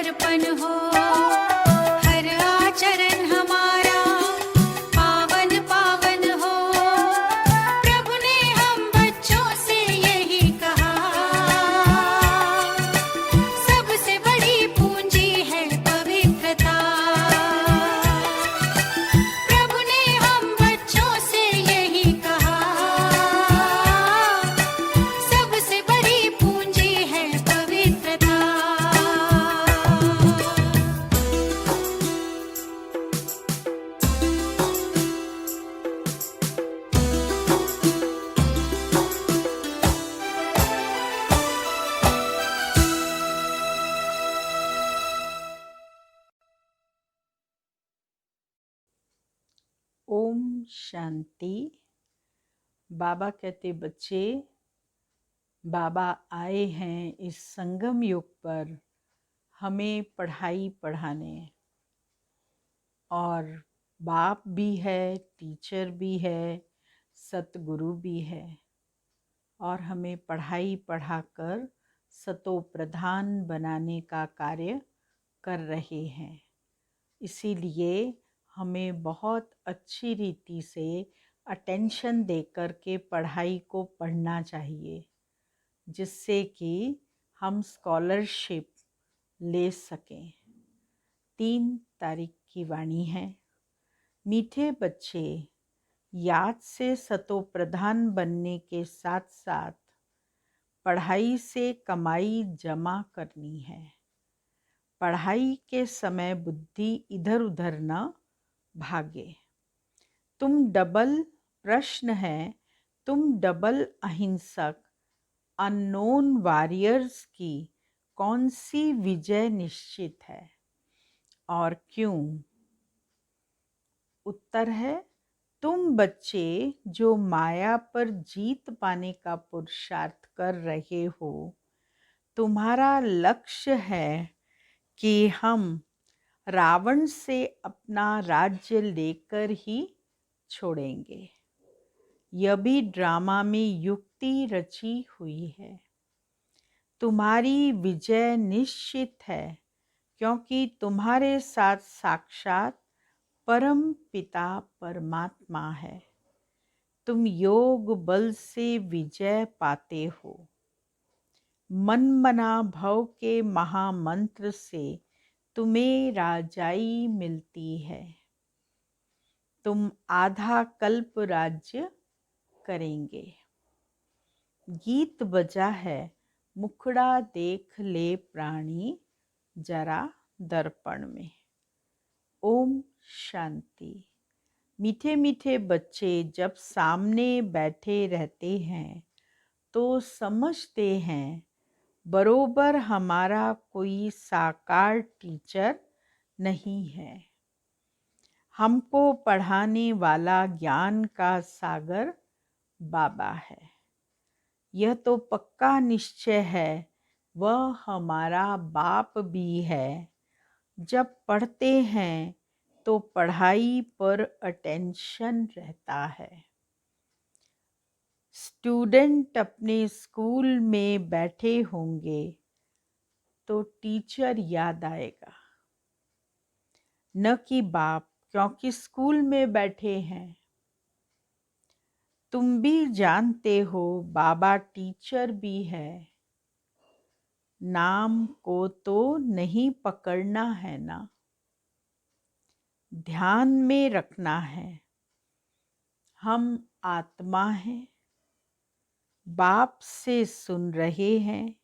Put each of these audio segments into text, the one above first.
दर्पण हो, हर आचरण हमारा पावन पावन हो। प्रभु ने हम बच्चों से यही कहा, सबसे बड़ी पूंजी है पवित्रता। प्रभु ने हम बच्चों से यही कहा, सबसे बड़ी पूंजी है पवित्रता। ओम शांति। बाबा कहते बच्चे, बाबा आए हैं इस संगम युग पर हमें पढ़ाई पढ़ाने, और बाप भी है, टीचर भी है, सतगुरु भी है, और हमें पढ़ाई पढ़ाकर सतो प्रधान बनाने का कार्य कर रहे हैं। इसीलिए हमें बहुत अच्छी रीति से अटेंशन देकर के पढ़ाई को पढ़ना चाहिए, जिससे कि हम स्कॉलरशिप ले सकें। 3 तारीख की वाणी है। मीठे बच्चे, याद से सतो प्रधान बनने के साथ साथ पढ़ाई से कमाई जमा करनी है। पढ़ाई के समय बुद्धि इधर उधर न भागे। तुम डबल प्रश्न है, तुम डबल अहिंसक अननोन वॉरियर्स की कौन सी विजय निश्चित है और क्यों? उत्तर है, तुम बच्चे जो माया पर जीत पाने का पुरुषार्थ कर रहे हो, तुम्हारा लक्ष्य है कि हम रावण से अपना राज्य लेकर ही छोड़ेंगे। यह भी ड्रामा में युक्ति रची हुई है। तुम्हारी विजय निश्चित है, क्योंकि तुम्हारे साथ साक्षात परम पिता परमात्मा है। तुम योग बल से विजय पाते हो। मन मना भव के महामंत्र से तुम्हें राजाई मिलती है। तुम आधा कल्प राज्य करेंगे। गीत बजा है, मुखड़ा देख ले प्राणी जरा दर्पण में। ओम शांति। मीठे मीठे बच्चे जब सामने बैठे रहते हैं तो समझते हैं बरोबर हमारा कोई साकार टीचर नहीं है। हमको पढ़ाने वाला ज्ञान का सागर बाबा है। यह तो पक्का निश्चय है, वह हमारा बाप भी है। जब पढ़ते हैं तो पढ़ाई पर अटेंशन रहता है। स्टूडेंट अपने स्कूल में बैठे होंगे तो टीचर याद आएगा, न कि बाप, क्योंकि स्कूल में बैठे हैं। तुम भी जानते हो बाबा टीचर भी है। नाम को तो नहीं पकड़ना है ना, ध्यान में रखना है। हम आत्मा हैं, बाप से सुन रहे हैं।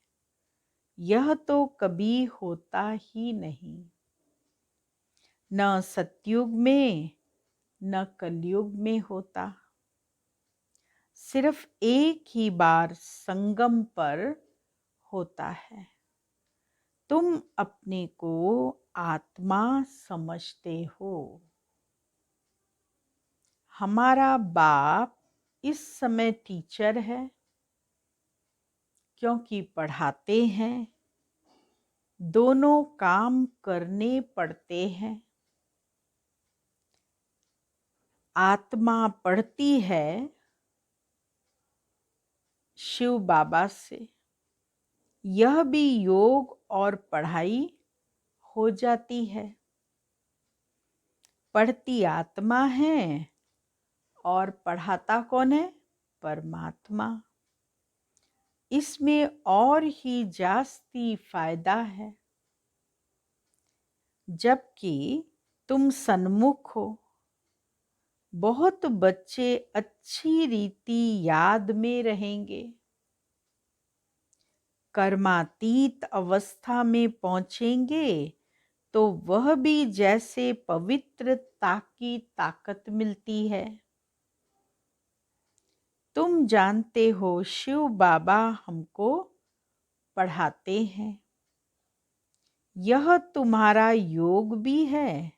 यह तो कभी होता ही नहीं, न सतयुग में न कलयुग में होता। सिर्फ एक ही बार संगम पर होता है। तुम अपने को आत्मा समझते हो। हमारा बाप इस समय टीचर है, क्योंकि पढ़ाते हैं। दोनों काम करने पड़ते हैं। आत्मा पढ़ती है शिव बाबा से। यह भी योग और पढ़ाई हो जाती है। पढ़ती आत्मा है और पढ़ाता कौन है? परमात्मा। इसमें और ही जास्ती फायदा है। जबकि तुम सन्मुख हो, बहुत बच्चे अच्छी रीति याद में रहेंगे। कर्मातीत अवस्था में पहुंचेंगे तो वह भी जैसे पवित्रता की ताकत मिलती है। तुम जानते हो शिव बाबा हमको पढ़ाते हैं। यह तुम्हारा योग भी है,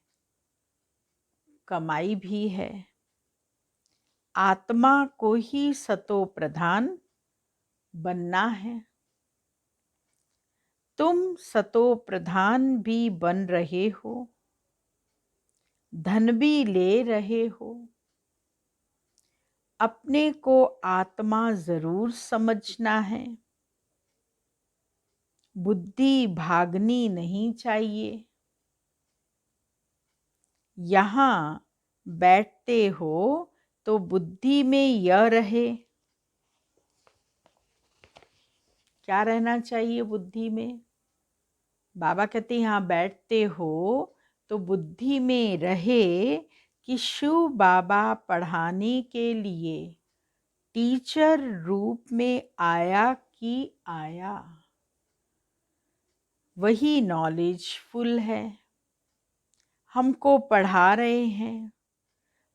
कमाई भी है। आत्मा को ही सतो प्रधान बनना है। तुम सतो प्रधान भी बन रहे हो, धन भी ले रहे हो। अपने को आत्मा जरूर समझना है। बुद्धि भागनी नहीं चाहिए। यहाँ बैठते हो तो बुद्धि में यह रहे। क्या रहना चाहिए बुद्धि में? बाबा कहते हैं यहाँ बैठते हो तो बुद्धि में रहे कि शिव बाबा पढ़ाने के लिए टीचर रूप में आया कि आया। वही नॉलेजफुल है, हमको पढ़ा रहे हैं।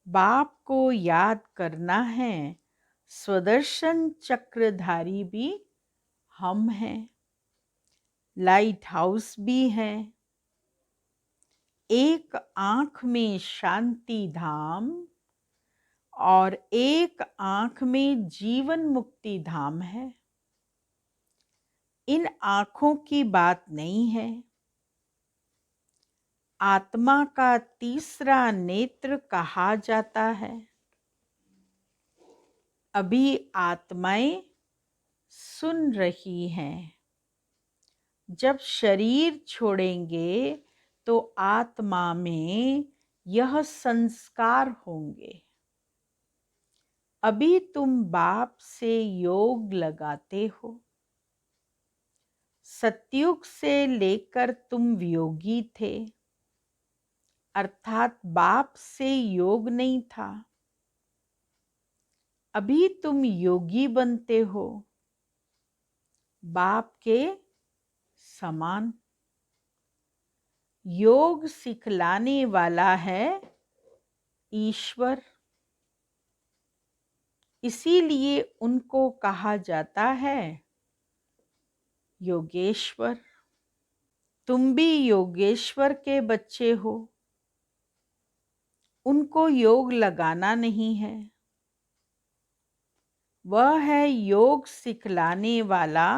बाप को याद करना है। स्वदर्शन चक्रधारी भी हम हैं, लाइट हाउस भी है। एक आंख में शांति धाम और एक आंख में जीवन मुक्ति धाम है। इन आंखों की बात नहीं है। आत्मा का तीसरा नेत्र कहा जाता है। अभी आत्माएं सुन रही हैं। जब शरीर छोड़ेंगे तो आत्मा में यह संस्कार होंगे। अभी तुम बाप से योग लगाते हो। सतयुग से लेकर तुम वियोगी थे, अर्थात बाप से योग नहीं था। अभी तुम योगी बनते हो, बाप के समान। योग सिखलाने वाला है ईश्वर। इसीलिए उनको कहा जाता है योगेश्वर। तुम भी योगेश्वर के बच्चे हो। उनको योग लगाना नहीं है। वह है योग सिखलाने वाला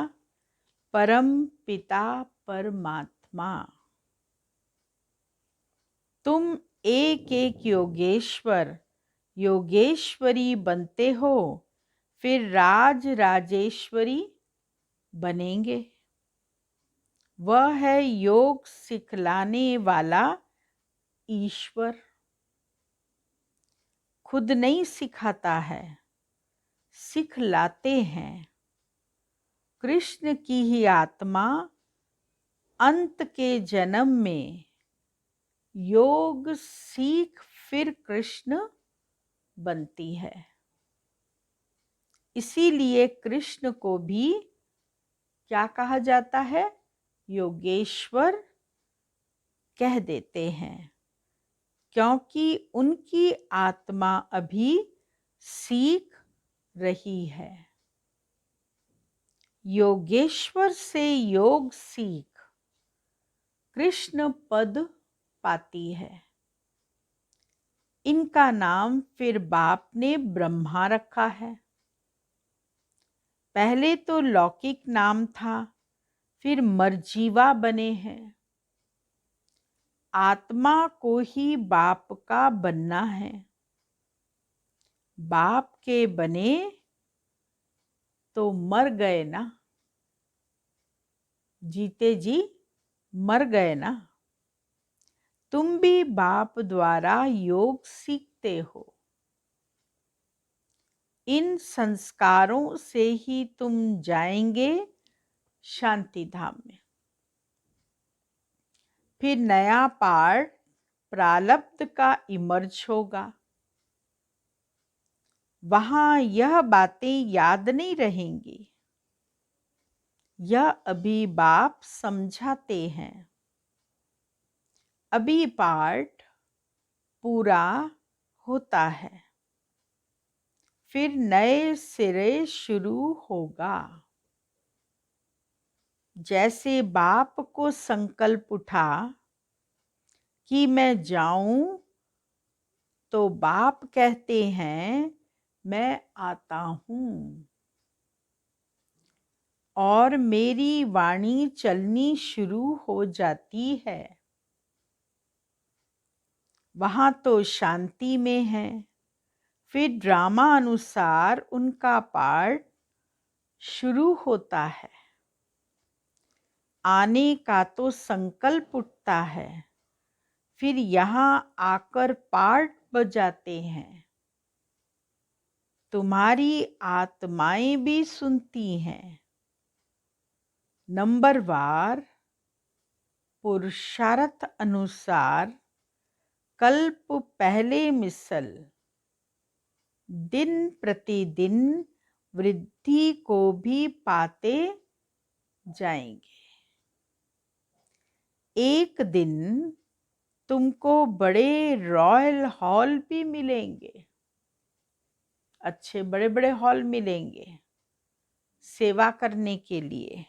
परम पिता परमात्मा। तुम एक एक योगेश्वर योगेश्वरी बनते हो, फिर राज राजेश्वरी बनेंगे। वह है योग सिखलाने वाला ईश्वर। खुद नहीं सिखाता है, सिखलाते हैं। कृष्ण की ही आत्मा अंत के जन्म में योग सीख फिर कृष्ण बनती है। इसीलिए कृष्ण को भी क्या कहा जाता है? योगेश्वर कह देते हैं, क्योंकि उनकी आत्मा अभी सीख रही है। योगेश्वर से योग सीख कृष्ण पद पाती है। इनका नाम फिर बाप ने ब्रह्मा रखा है। पहले तो लौकिक नाम था, फिर मरजीवा बने हैं। आत्मा को ही बाप का बनना है। बाप के बने तो मर गए ना, जीते जी मर गए ना। तुम भी बाप द्वारा योग सीखते हो। इन संस्कारों से ही तुम जाएंगे शांति धाम में। फिर नया पार्ट प्रारब्ध का इमर्ज होगा। वहां यह बातें याद नहीं रहेंगी। यह अभी बाप समझाते हैं। अभी पार्ट पूरा होता है, फिर नए सिरे शुरू होगा। जैसे बाप को संकल्प उठा कि मैं जाऊं, तो बाप कहते हैं मैं आता हूं, और मेरी वाणी चलनी शुरू हो जाती है। वहां तो शांति में है। फिर ड्रामा अनुसार उनका पार्ट शुरू होता है। आने का तो संकल्प उठता है, फिर यहाँ आकर पार्ट बजाते हैं। तुम्हारी आत्माएं भी सुनती हैं। नंबरवार पुरुषार्थ अनुसार कल्प पहले मिसल दिन प्रतिदिन वृद्धि को भी पाते जाएंगे। एक दिन तुमको बड़े रॉयल हॉल भी मिलेंगे। अच्छे बड़े बड़े हॉल मिलेंगे सेवा करने के लिए,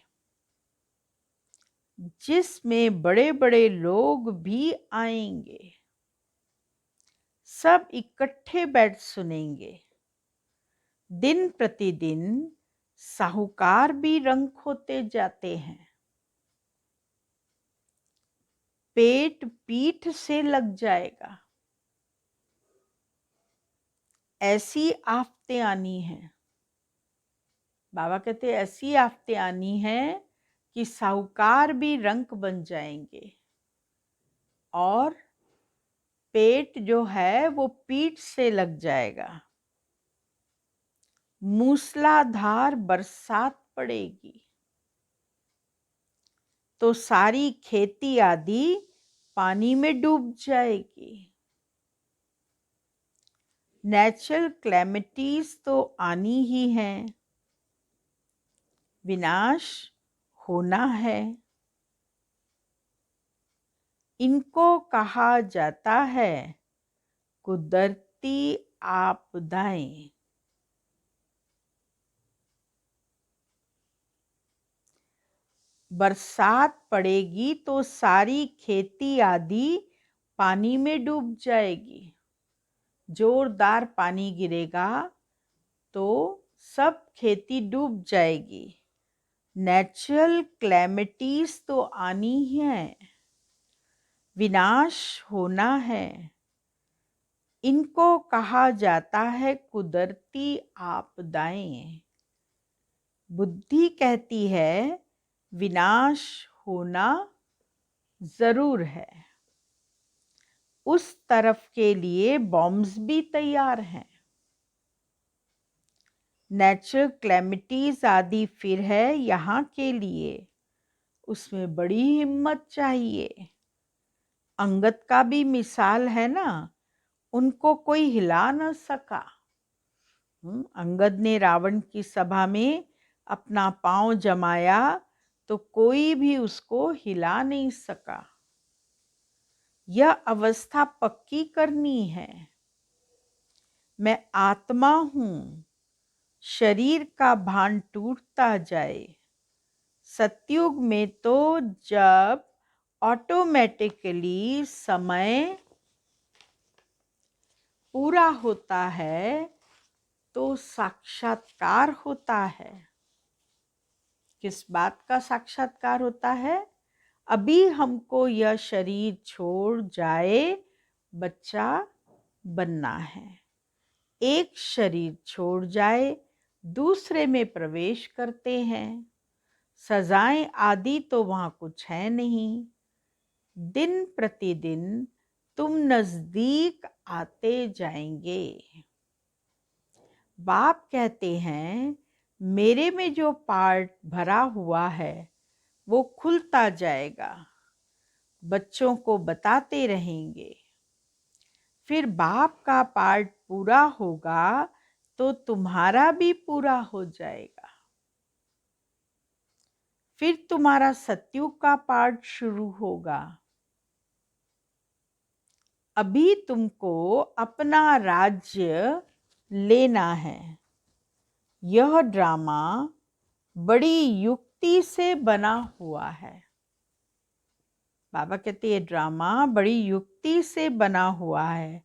जिसमें बड़े बड़े लोग भी आएंगे। सब इकट्ठे बैठ सुनेंगे। दिन प्रतिदिन साहूकार भी रंक होते जाते हैं। पेट पीठ से लग जाएगा। ऐसी आफतें आनी हैं। बाबा कहते ऐसी आफतें आनी हैं कि साहूकार भी रंक बन जाएंगे, और पेट जो है वो पीठ से लग जाएगा। मूसलाधार बरसात पड़ेगी, तो सारी खेती आदि पानी में डूब जाएगी। नेचुरल क्लैमिटीज तो आनी ही हैं। विनाश होना है। इनको कहा जाता है कुदरती आपदाएं। बरसात पड़ेगी तो सारी खेती आदि पानी में डूब जाएगी। जोरदार पानी गिरेगा तो सब खेती डूब जाएगी। नेचुरल क्लैमिटीज तो आनी ही है। विनाश होना है। इनको कहा जाता है कुदरती आपदाएं। बुद्धि कहती है विनाश होना जरूर है। उस तरफ के लिए बॉम्ब्स भी तैयार हैं। नेचुरल क्लैमिटीज आदि फिर है यहाँ के लिए। उसमें बड़ी हिम्मत चाहिए। अंगद का भी मिसाल है ना, उनको कोई हिला न सका। अंगद ने रावण की सभा में अपना पांव जमाया तो कोई भी उसको हिला नहीं सका। यह अवस्था पक्की करनी है। मैं आत्मा हूं। शरीर का भान टूटता जाए। सतयुग में तो जब ऑटोमेटिकली समय पूरा होता है तो साक्षात्कार होता है। किस बात का साक्षात्कार होता है? अभी हमको यह शरीर छोड़ जाए बच्चा बनना है। एक शरीर छोड़ जाए दूसरे में प्रवेश करते हैं। सजाएं आदि तो वहां कुछ है नहीं। दिन प्रतिदिन तुम नजदीक आते जाएंगे। बाप कहते हैं मेरे में जो पार्ट भरा हुआ है वो खुलता जाएगा। बच्चों को बताते रहेंगे। फिर बाप का पार्ट पूरा होगा तो तुम्हारा भी पूरा हो जाएगा। फिर तुम्हारा सतयुग का पार्ट शुरू होगा। अभी तुमको अपना राज्य लेना है। यह ड्रामा बड़ी युक्ति से बना हुआ है। बाबा कहते ये ड्रामा बड़ी युक्ति से बना हुआ है।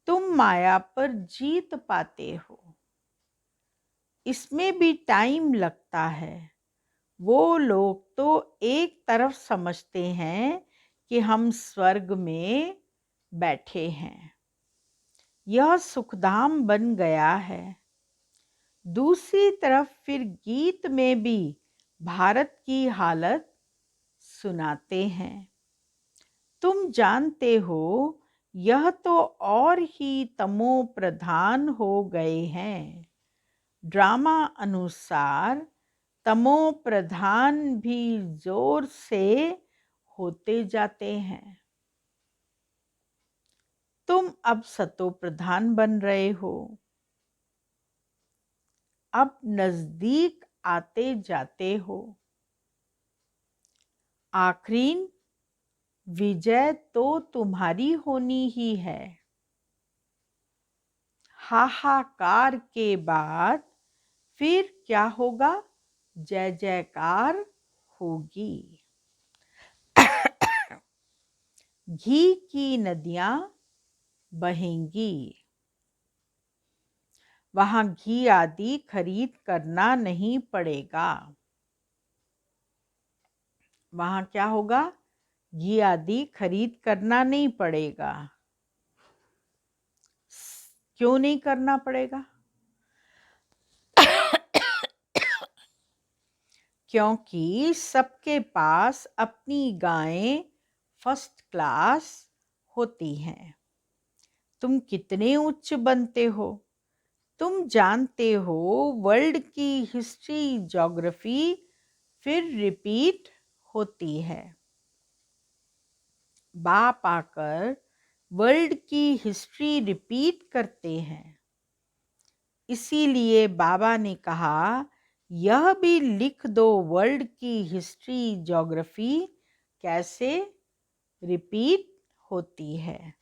तुम माया पर जीत पाते हो। इसमें भी टाइम लगता है। वो लोग तो एक तरफ समझते हैं कि हम स्वर्ग में बैठे हैं, यह सुखधाम बन गया है। दूसरी तरफ फिर गीत में भी भारत की हालत सुनाते हैं। तुम जानते हो यह तो और ही तमो प्रधान हो गए हैं। ड्रामा अनुसार तमो प्रधान भी जोर से होते जाते हैं। तुम अब सतो प्रधान बन रहे हो। अब नजदीक आते जाते हो। आखिरीन विजय तो तुम्हारी होनी ही है। हाहाकार के बाद फिर क्या होगा? जय जयकार होगी। घी की नदियां बहेंगी। वहां घी आदि खरीद करना नहीं पड़ेगा। वहां क्या होगा? घी आदि खरीद करना नहीं पड़ेगा। क्यों नहीं करना पड़ेगा? क्योंकि सबके पास अपनी गायें फर्स्ट क्लास होती हैं। तुम कितने उच्च बनते हो? तुम जानते हो वर्ल्ड की हिस्ट्री ज्योग्राफी फिर रिपीट होती है। बाप आकर वर्ल्ड की हिस्ट्री रिपीट करते हैं। इसीलिए बाबा ने कहा यह भी लिख दो वर्ल्ड की हिस्ट्री ज्योग्राफी कैसे रिपीट होती है।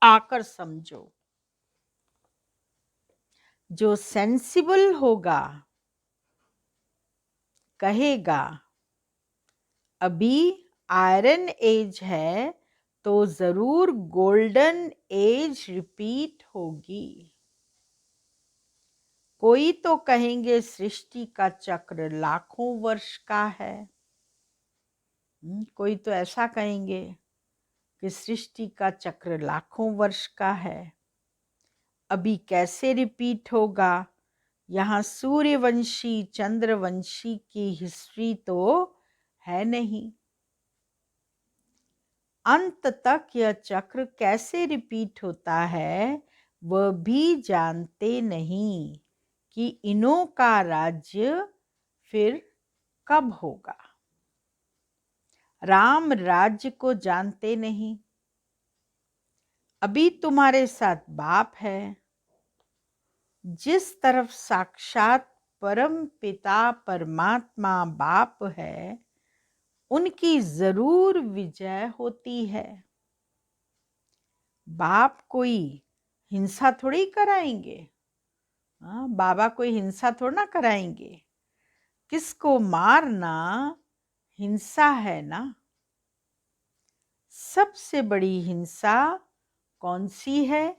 आकर समझो। जो सेंसिबल होगा कहेगा अभी आयरन एज है तो जरूर गोल्डन एज रिपीट होगी। कोई तो कहेंगे सृष्टि का चक्र लाखों वर्ष का है। कोई तो ऐसा कहेंगे कि सृष्टि का चक्र लाखों वर्ष का है। अभी कैसे रिपीट होगा? यहाँ सूर्यवंशी चंद्रवंशी की हिस्ट्री तो है नहीं। अंत तक यह चक्र कैसे रिपीट होता है वह भी जानते नहीं कि इनों का राज्य फिर कब होगा। राम राज्य को जानते नहीं। अभी तुम्हारे साथ बाप है। जिस तरफ साक्षात परम पिता परमात्मा बाप है उनकी जरूर विजय होती है। बाप कोई हिंसा थोड़ी कराएंगे। बाबा कोई हिंसा थोड़ा ना कराएंगे। किसको मारना हिंसा है ना। सबसे बड़ी हिंसा कौन सी है?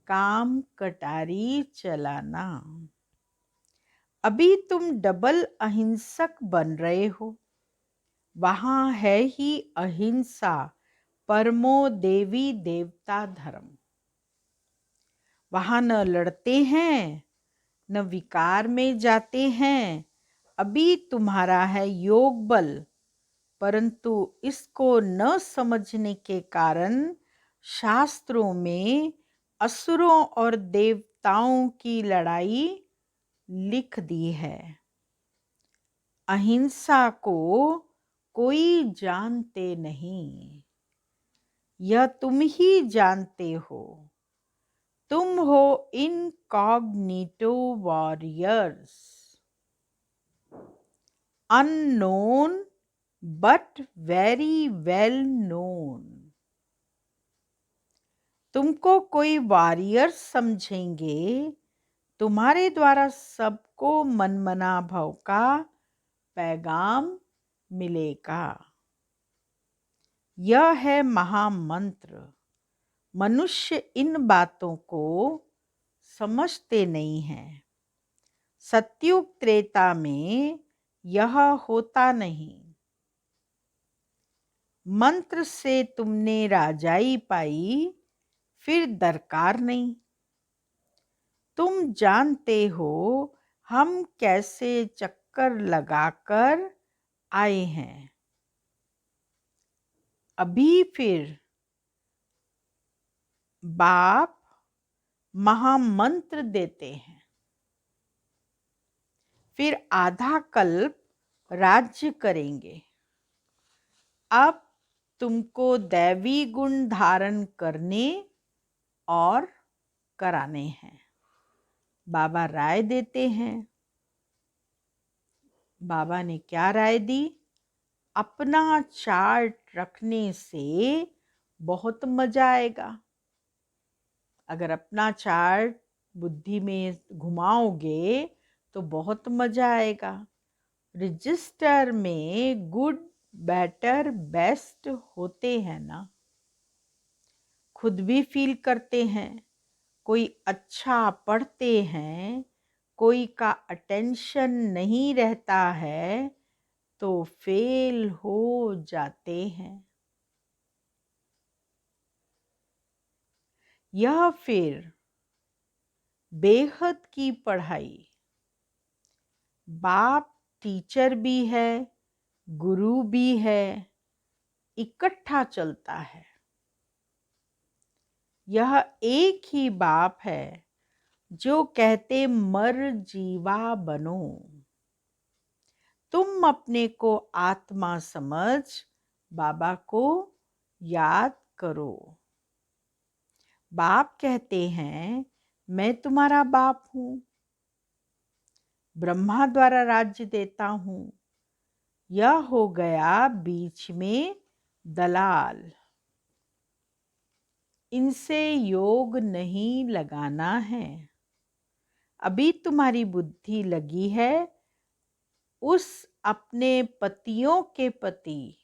काम कटारी चलाना। अभी तुम डबल अहिंसक बन रहे हो। वहां है ही अहिंसा परमो देवी देवता धर्म। वहां न लड़ते हैं न विकार में जाते हैं। अभी तुम्हारा है योग बल परंतु इसको न समझने के कारण शास्त्रों में असुरों और देवताओं की लड़ाई लिख दी है। अहिंसा को कोई जानते नहीं, यह तुम ही जानते हो। तुम हो incognito warriors, unknown but very well known। तुमको कोई वॉरियर समझेंगे, तुम्हारे द्वारा सबको मनमना भव का पैगाम मिलेगा। यह है महामंत्र। मनुष्य इन बातों को समझते नहीं हैं। सतयुग त्रेता में यह होता नहीं। मंत्र से तुमने राजाई पाई, फिर दरकार नहीं। तुम जानते हो हम कैसे चक्कर लगाकर आए हैं। अभी फिर बाप महामंत्र देते हैं, फिर आधा कल्प राज्य करेंगे। अब तुमको दैवी गुण धारण करने और कराने हैं। बाबा राय देते हैं। बाबा ने क्या राय दी? अपना चार्ट रखने से बहुत मजा आएगा। अगर अपना चार्ट बुद्धि में घुमाओगे तो बहुत मजा आएगा। रजिस्टर में गुड, बेटर, बेस्ट होते हैं ना, खुद भी फील करते हैं। कोई अच्छा पढ़ते हैं, कोई का अटेंशन नहीं रहता है तो फेल हो जाते हैं। यह फिर बेहद की पढ़ाई। बाप टीचर भी है, गुरु भी है, इकट्ठा चलता है। यह एक ही बाप है जो कहते मर जीवा बनो। तुम अपने को आत्मा समझ बाबा को याद करो। बाप कहते हैं मैं तुम्हारा बाप हूं, ब्रह्मा द्वारा राज्य देता हूं। यह हो गया बीच में दलाल। इनसे योग नहीं लगाना है। अभी तुम्हारी बुद्धि लगी है उस अपने पतियों के पति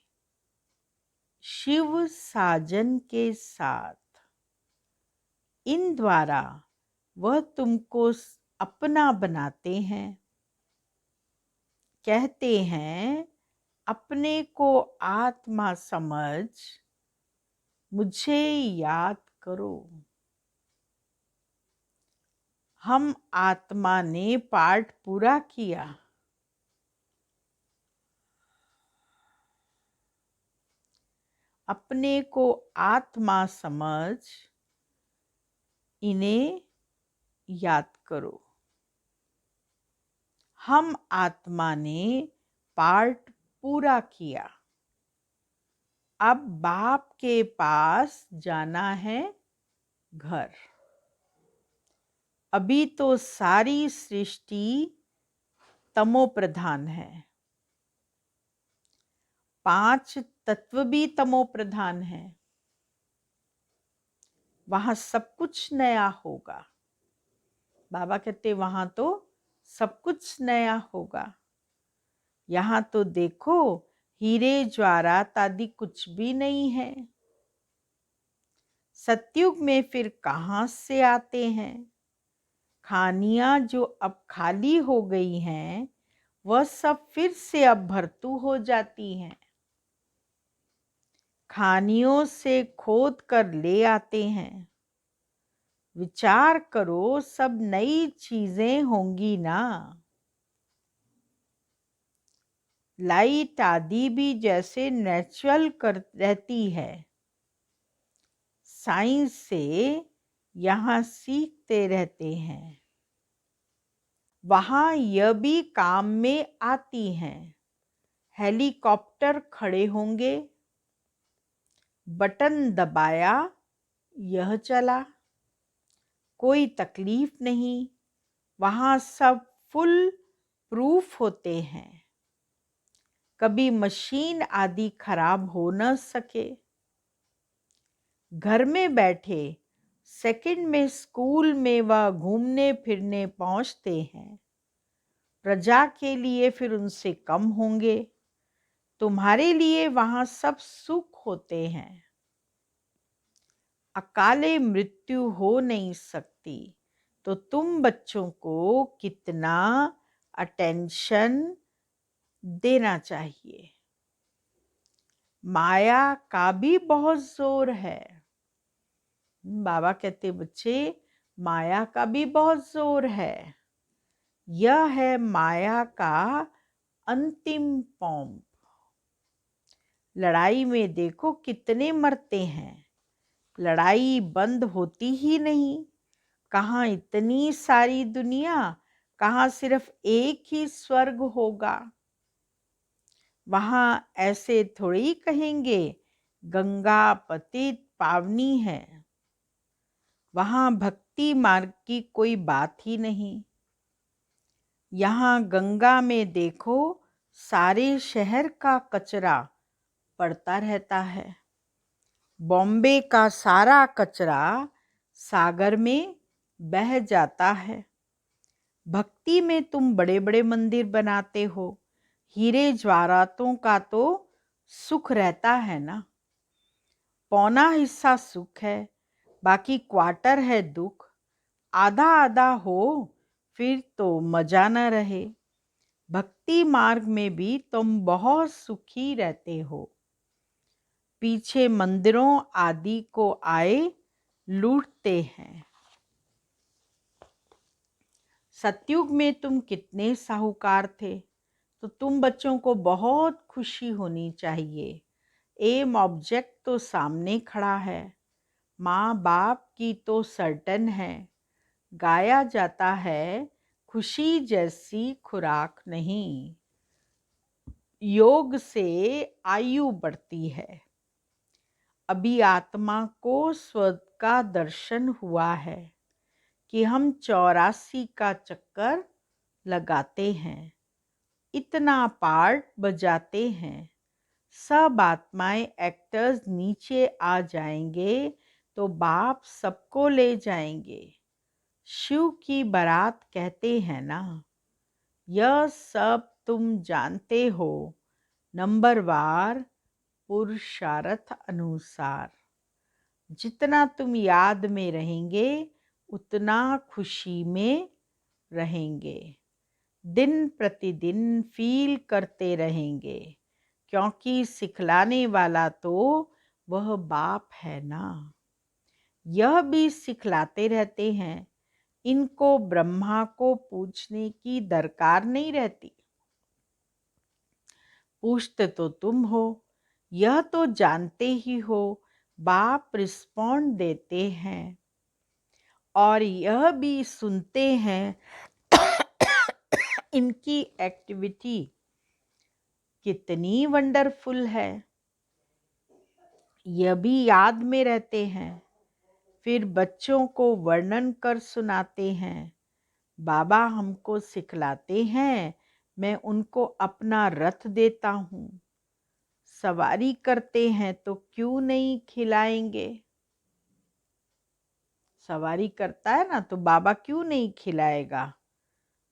शिव साजन के साथ। इन द्वारा वह तुमको अपना बनाते हैं। कहते हैं अपने को आत्मा समझ मुझे याद करो। हम आत्मा ने पाठ पूरा किया। अपने को आत्मा समझ इन्हें याद करो। हम आत्मा ने पाठ पूरा किया। अब बाप के पास जाना है घर। अभी तो सारी सृष्टि तमो प्रधान है। 5 तत्व भी तमो प्रधान है। वहां सब कुछ नया होगा। बाबा कहते वहां तो सब कुछ नया होगा। यहाँ तो देखो हीरे ज्वारात आदि कुछ भी नहीं है। सतयुग में फिर कहाँ से आते हैं? खानियां जो अब खाली हो गई हैं वह सब फिर से अब भरतू हो जाती हैं। खानियों से खोद कर ले आते हैं। विचार करो सब नई चीजें होंगी ना। लाइट आदि भी जैसे नेचुरल कर रहती है। साइंस से यहाँ सीखते रहते हैं। वहाँ यह भी काम में आती हैं। हेलीकॉप्टर खड़े होंगे, बटन दबाया, यह चला, कोई तकलीफ नहीं। वहाँ सब फुल प्रूफ होते हैं, कभी मशीन आदि खराब हो न सके। घर में बैठे सेकंड में स्कूल में वह घूमने फिरने पहुंचते हैं। प्रजा के लिए फिर उनसे कम होंगे। तुम्हारे लिए वहां सब सुख होते हैं। अकाले मृत्यु हो नहीं सकती, तो तुम बच्चों को कितना अटेंशन देना चाहिए। माया का भी बहुत जोर है। बाबा कहते बच्चे, माया का भी बहुत जोर है। यह है माया का अंतिम पॉम्प। लड़ाई में देखो कितने मरते हैं। लड़ाई बंद होती ही नहीं। कहाँ इतनी सारी दुनिया, कहाँ सिर्फ एक ही स्वर्ग होगा। वहां ऐसे थोड़ी कहेंगे गंगा पतित पावनी है। वहां भक्ति मार्ग की कोई बात ही नहीं। यहाँ गंगा में देखो सारे शहर का कचरा पड़ता रहता है। बॉम्बे का सारा कचरा सागर में बह जाता है। भक्ति में तुम बड़े बड़े मंदिर बनाते हो। हीरे जवाहरातों का तो सुख रहता है ना। पौना हिस्सा सुख है, बाकी क्वार्टर है दुख। आधा आधा हो फिर तो मजा न रहे। भक्ति मार्ग में भी तुम बहुत सुखी रहते हो। पीछे मंदिरों आदि को आए लूटते हैं। सतयुग में तुम कितने साहूकार थे, तो तुम बच्चों को बहुत खुशी होनी चाहिए। एम ऑब्जेक्ट तो सामने खड़ा है। माँ बाप की तो सर्टन है। गाया जाता है, खुशी जैसी खुराक नहीं। योग से आयु बढ़ती है। अभी आत्मा को स्वर्ग का दर्शन हुआ है कि हम 84 का चक्कर लगाते हैं, इतना पार्ट बजाते हैं। सब आत्माएं एक्टर्स नीचे आ जाएंगे तो बाप सबको ले जाएंगे। शिव की बारात कहते हैं ना। यह सब तुम जानते हो, नंबरवार पुरुषार्थ अनुसार। जितना तुम याद में रहेंगे उतना खुशी में रहेंगे। दिन प्रतिदिन फील करते रहेंगे, क्योंकि सिखलाने वाला तो वह बाप है ना। यह भी सिखलाते रहते हैं। इनको ब्रह्मा को पूछने की दरकार नहीं रहती। पूछते तो तुम हो, यह तो जानते ही हो। बाप रिस्पॉन्ड देते हैं और यह भी सुनते हैं इनकी एक्टिविटी कितनी वंडरफुल है। यह भी याद में रहते हैं। फिर बच्चों को वर्णन कर सुनाते हैं। बाबा हमको सिखलाते हैं, मैं उनको अपना रथ देता हूँ। सवारी करते हैं तो क्यों नहीं खिलाएंगे। सवारी करता है ना तो बाबा क्यों नहीं खिलाएगा।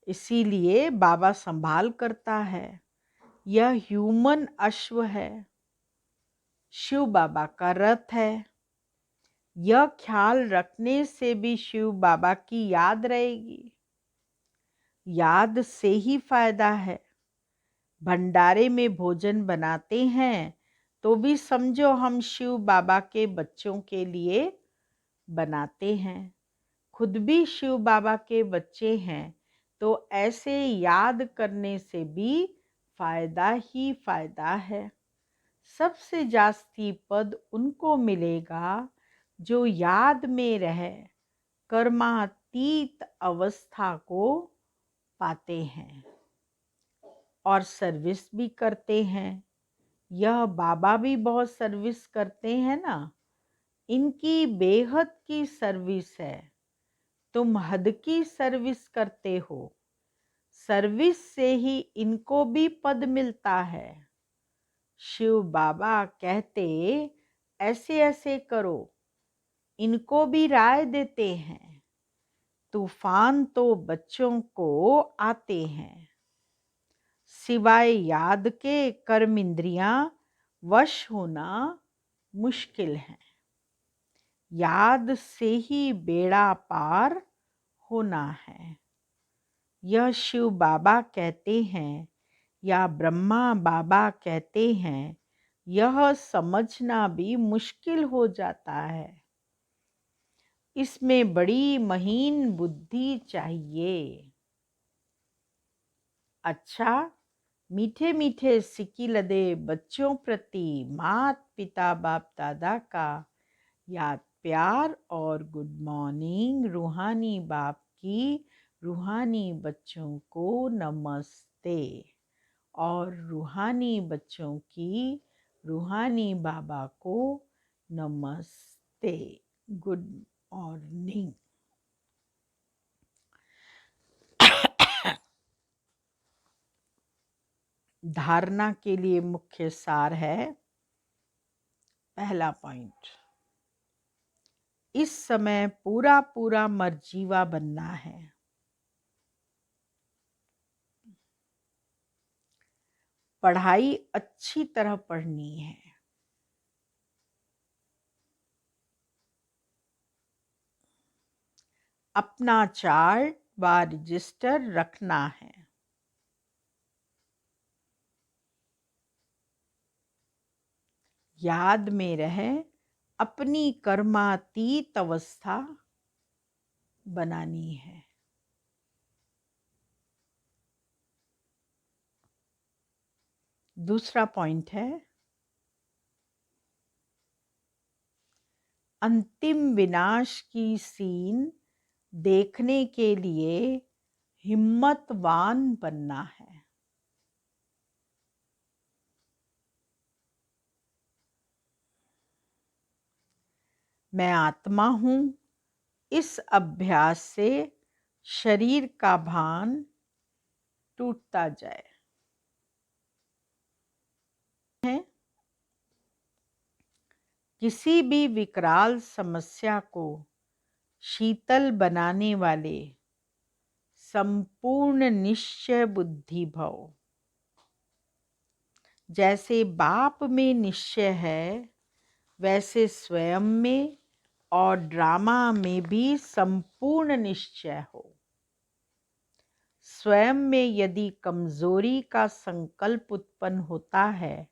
इसीलिए बाबा संभाल करता है। यह ह्यूमन अश्व है, शिव बाबा का रथ है। यह ख्याल रखने से भी शिव बाबा की याद रहेगी। याद से ही फायदा है। भंडारे में भोजन बनाते हैं तो भी समझो हम शिव बाबा के बच्चों के लिए बनाते हैं। खुद भी शिव बाबा के बच्चे हैं, तो ऐसे याद करने से भी फायदा ही फायदा है। सबसे जास्ती पद उनको मिलेगा जो याद में रह कर्मातीत अवस्था को पाते हैं और सर्विस भी करते हैं। यह बाबा भी बहुत सर्विस करते हैं ना, इनकी बेहद की सर्विस है। तुम हद की सर्विस करते हो, सर्विस से ही इनको भी पद मिलता है। शिव बाबा कहते ऐसे ऐसे करो, इनको भी राय देते हैं। तूफान तो बच्चों को आते हैं, सिवाय याद के कर्म इंद्रियां वश होना मुश्किल है। याद से ही बेड़ा पार होना है। यह शिव बाबा कहते हैं या ब्रह्मा बाबा कहते हैं, यह समझना भी मुश्किल हो जाता है। इसमें बड़ी महीन बुद्धि चाहिए। अच्छा, मीठे मीठे सिक्की लदे बच्चों प्रति मात पिता बाप दादा का याद प्यार और गुड मॉर्निंग। रूहानी बाप की रूहानी बच्चों को नमस्ते और रूहानी बच्चों की रूहानी बाबा को नमस्ते, गुड मॉर्निंग। धारणा के लिए मुख्य सार है। पहला पॉइंट, इस समय पूरा पूरा मर्जीवा बनना है। पढ़ाई अच्छी तरह पढ़नी है। अपना चार्ट व रजिस्टर रखना है। याद में रहे अपनी कर्मातीत अवस्था बनानी है। दूसरा पॉइंट है, अंतिम विनाश की सीन देखने के लिए हिम्मतवान बनना है। मैं आत्मा हूँ, इस अभ्यास से शरीर का भान टूटता जाए। किसी भी विकराल समस्या को शीतल बनाने वाले संपूर्ण निश्चय बुद्धि भव। जैसे बाप में निश्चय है, वैसे स्वयं में और ड्रामा में भी संपूर्ण निश्चय हो। स्वयं में यदि कमजोरी का संकल्प उत्पन्न होता है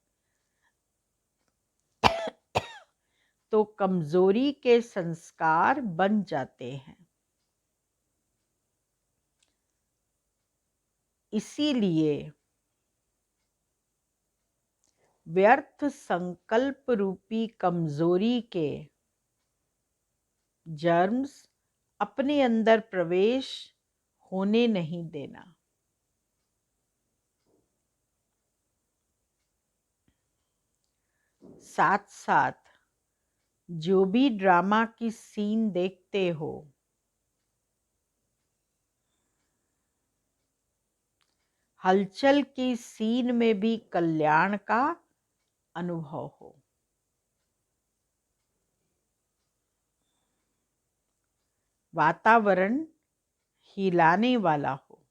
तो कमजोरी के संस्कार बन जाते हैं। इसीलिए व्यर्थ संकल्प रूपी कमजोरी के जर्म्स अपने अंदर प्रवेश होने नहीं देना। साथ साथ जो भी ड्रामा की सीन देखते हो, हलचल की सीन में भी कल्याण का अनुभव हो। वातावरण हिलाने वाला हो।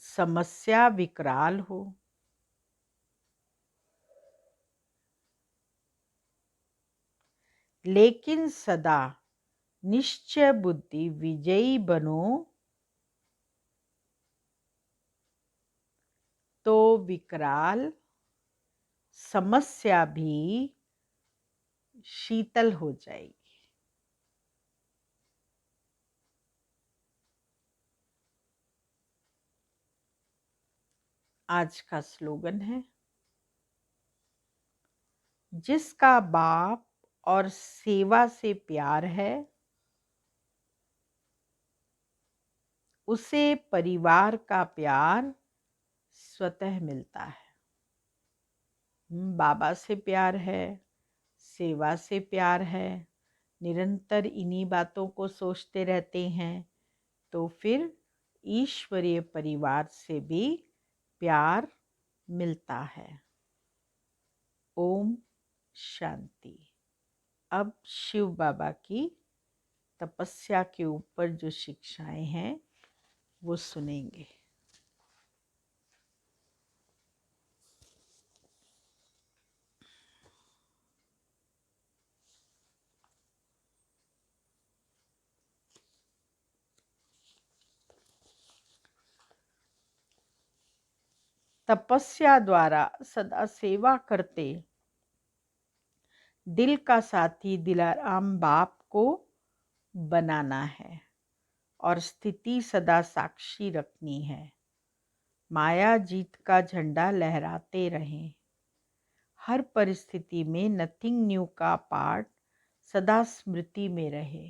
समस्या विकराल हो। लेकिन सदा निश्चय बुद्धि विजयी बनो तो विकराल समस्या भी शीतल हो जाएगी। आज का स्लोगन है, जिसका बाप और सेवा से प्यार है, उसे परिवार का प्यार स्वतः मिलता है। बाबा से प्यार है, सेवा से प्यार है, निरंतर इन्हीं बातों को सोचते रहते हैं, तो फिर ईश्वरीय परिवार से भी प्यार मिलता है। ओम शांति। अब शिव बाबा की तपस्या के ऊपर जो शिक्षाएं हैं वो सुनेंगे। तपस्या द्वारा सदा सेवा करते दिल का साथी दिलाराम बाप को बनाना है और स्थिति सदा साक्षी रखनी है। माया जीत का झंडा लहराते रहें। हर परिस्थिति में नथिंग न्यू का पाठ सदा स्मृति में रहे।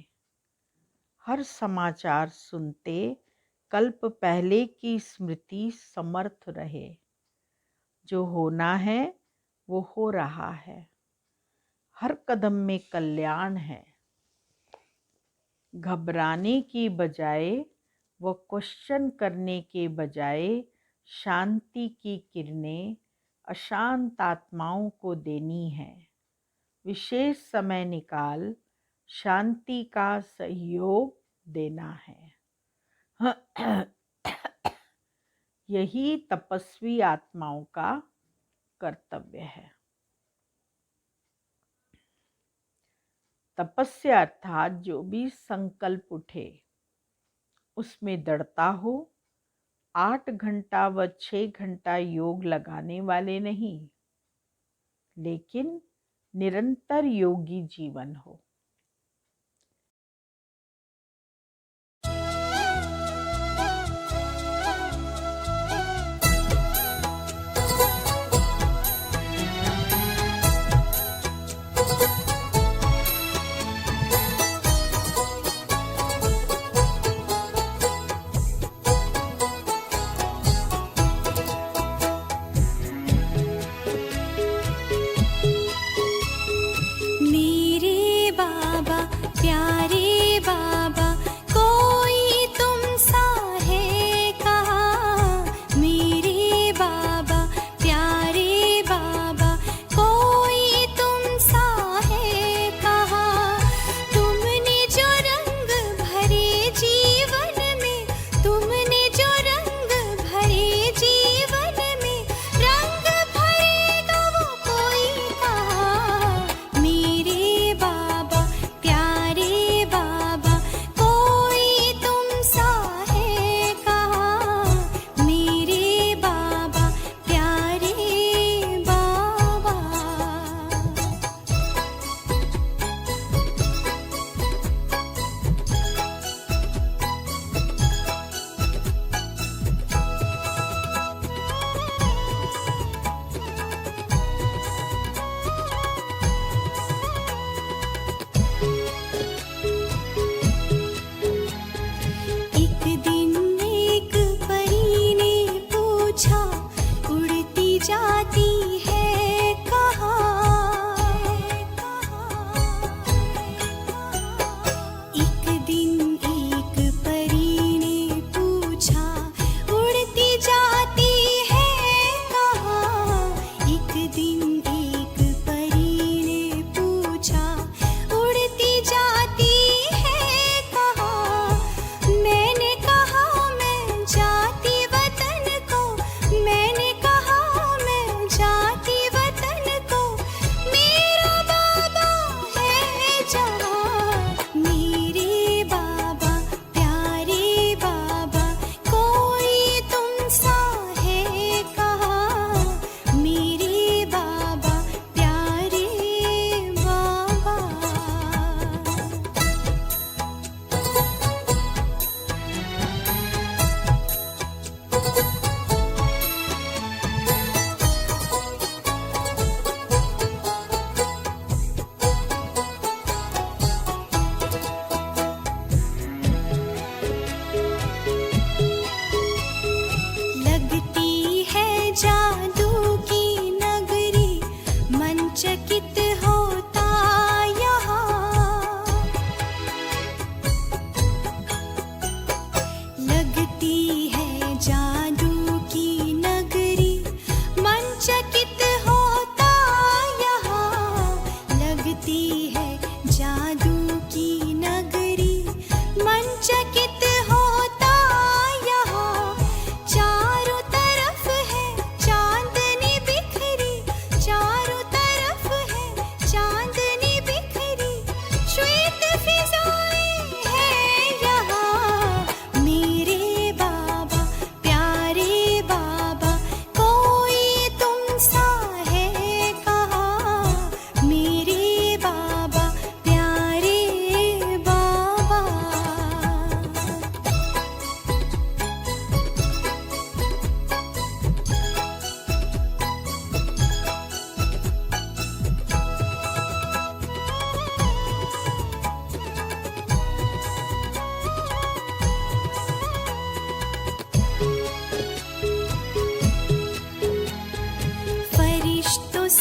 हर समाचार सुनते कल्प पहले की स्मृति समर्थ रहे। जो होना है वो हो रहा है। हर कदम में कल्याण है। घबराने की बजाय व क्वेश्चन करने के बजाय शांति की किरणें अशांत आत्माओं को देनी है। विशेष समय निकाल शांति का सहयोग देना है। यही तपस्वी आत्माओं का कर्तव्य है। तपस्या अर्थात जो भी संकल्प उठे उसमें दृढ़ता हो। 8 घंटा व 6 घंटा योग लगाने वाले नहीं, लेकिन निरंतर योगी जीवन हो। मेरे बाबा प्यारे बाबा, कोई तुमसा है कहाँ। मेरे बाबा प्यारे बाबा, कोई तुमसा है कहाँ। तुमने जो रंग भरे जीवन में, तुमने जो रंग भरे जीवन में, रंग भरेगा वो कोई कहाँ। मेरे बाबा प्यारे बाबा, कोई तुमसा है कहाँ। मेरे बाबा प्यारे बाबा। एक दिन एक परी ने पूछा, उड़ती जाती है कहाँ। एक दिन एक परी ने पूछा, उड़ती जाती है कहाँ। एक दिन एक परी ने पूछा, उड़ती जाती है कहाँ। मैंने कहा मैं जाती वतन को, मैंने कहा मैं जाती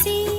सी